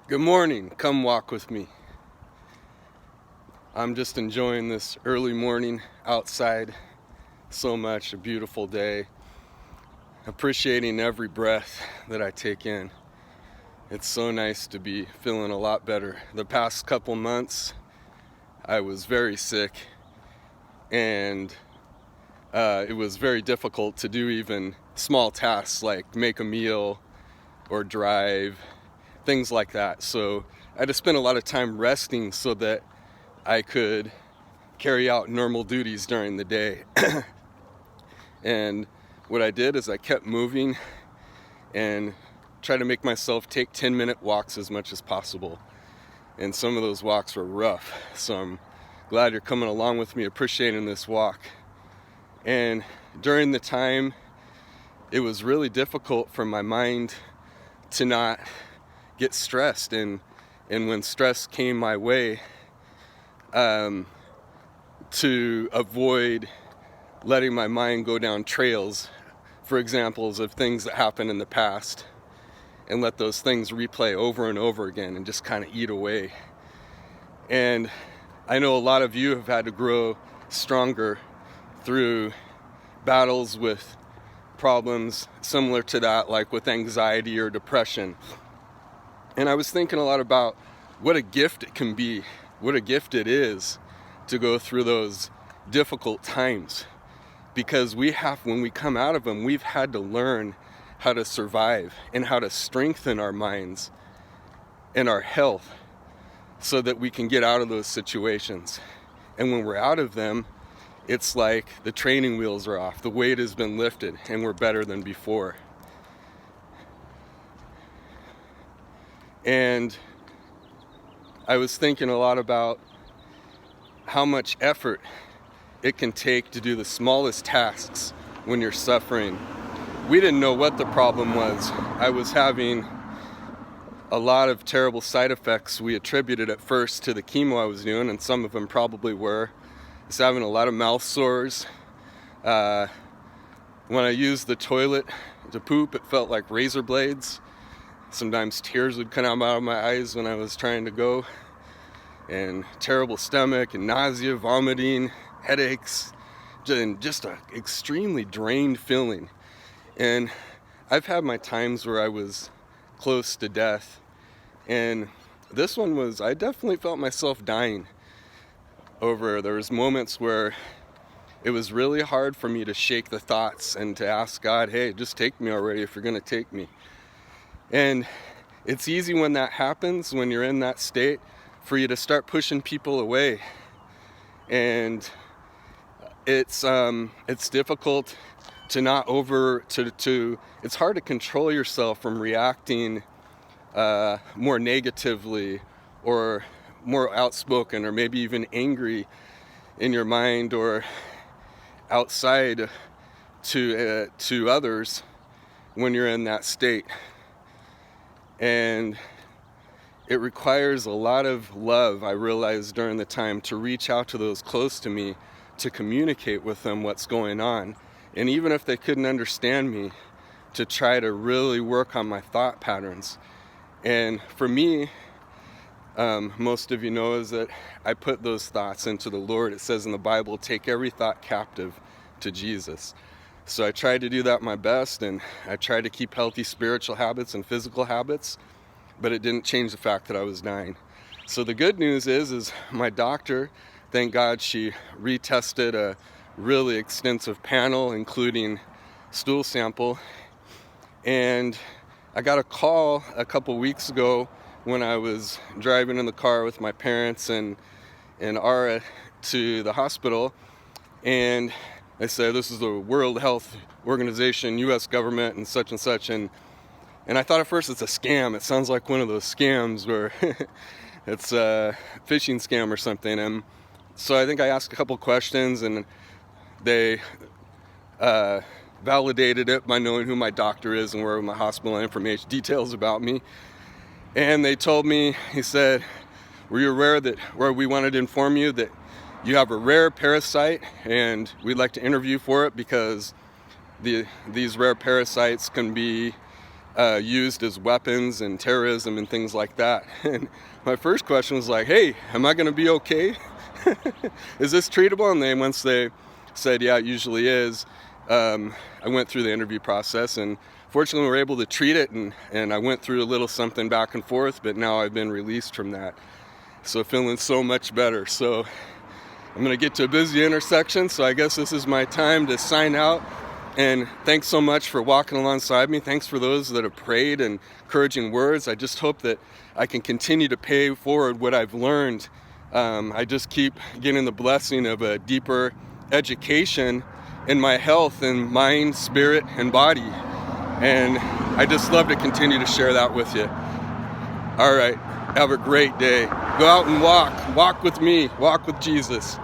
Good morning. Come walk with me. I'm just enjoying this early morning outside so much. A beautiful day. Appreciating every breath that I take in. It's so nice to be feeling a lot better. The past couple months, I was very sick, and it was very difficult to do even small tasks like make a meal or drive, things like that. So I had to spend a lot of time resting so that I could carry out normal duties during the day. And what I did is I kept moving and tried to make myself take 10-minute walks as much as possible. And some of those walks were rough. So I'm glad you're coming along with me, appreciating this walk. And during the time, it was really difficult for my mind to not get stressed. And when stress came my way, to avoid letting my mind go down trails, for examples of things that happened in the past, and let those things replay over and over again and just kind of eat away. And I know a lot of you have had to grow stronger through battles with problems similar to that, like with anxiety or depression. And I was thinking a lot about what a gift it can be, what a gift it is to go through those difficult times. Because when we come out of them, we've had to learn how to survive and how to strengthen our minds and our health so that we can get out of those situations. And when we're out of them, it's like the training wheels are off, the weight has been lifted, and we're better than before. And I was thinking a lot about how much effort it can take to do the smallest tasks when you're suffering. We didn't know what the problem was. I was having a lot of terrible side effects. We attributed at first to the chemo I was doing, and some of them probably were. I was having a lot of mouth sores. When I used the toilet to poop, it felt like razor blades. Sometimes tears would come out of my eyes when I was trying to go. And terrible stomach and nausea, vomiting, headaches, and just an extremely drained feeling. And I've had my times where I was close to death. And this one was, I definitely felt myself dying. There was moments where it was really hard for me to shake the thoughts and to ask God, hey, just take me already if you're going to take me. And it's easy when that happens, when you're in that state, for you to start pushing people away. And it's difficult to not it's hard to control yourself from reacting more negatively or more outspoken or maybe even angry in your mind or outside to others when you're in that state. And it requires a lot of love, I realized during the time, to reach out to those close to me, to communicate with them what's going on. And even if they couldn't understand me, to try to really work on my thought patterns. And for me, most of you know, is that I put those thoughts into the Lord. It says in the Bible, take every thought captive to Jesus. So I tried to do that my best, and I tried to keep healthy spiritual habits and physical habits, but it didn't change the fact that I was dying. So the good news is my doctor, thank God, she retested a really extensive panel, including stool sample. And I got a call a couple weeks ago when I was driving in the car with my parents and Ara to the hospital. And they said, this is the World Health Organization, U.S. government, and such. And I thought at first it's a scam. It sounds like one of those scams where it's a phishing scam or something. And so I think I asked a couple questions, and they validated it by knowing who my doctor is and where my hospital information, details about me. And they told me, he said, were you aware that where we wanted to inform you that you have a rare parasite, and we'd like to interview for it because these rare parasites can be used as weapons and terrorism and things like that. And my first question was like, hey, am I going to be okay? Is this treatable? And then once they said, yeah, it usually is, I went through the interview process, and fortunately we were able to treat it, and I went through a little something back and forth, but now I've been released from that. So feeling so much better. So I'm going to get to a busy intersection, so I guess this is my time to sign out. And thanks so much for walking alongside me. Thanks for those that have prayed and encouraging words. I just hope that I can continue to pay forward what I've learned. I just keep getting the blessing of a deeper education in my health and mind, spirit, and body. And I just love to continue to share that with you. All right, have a great day. Go out and walk with me, walk with Jesus.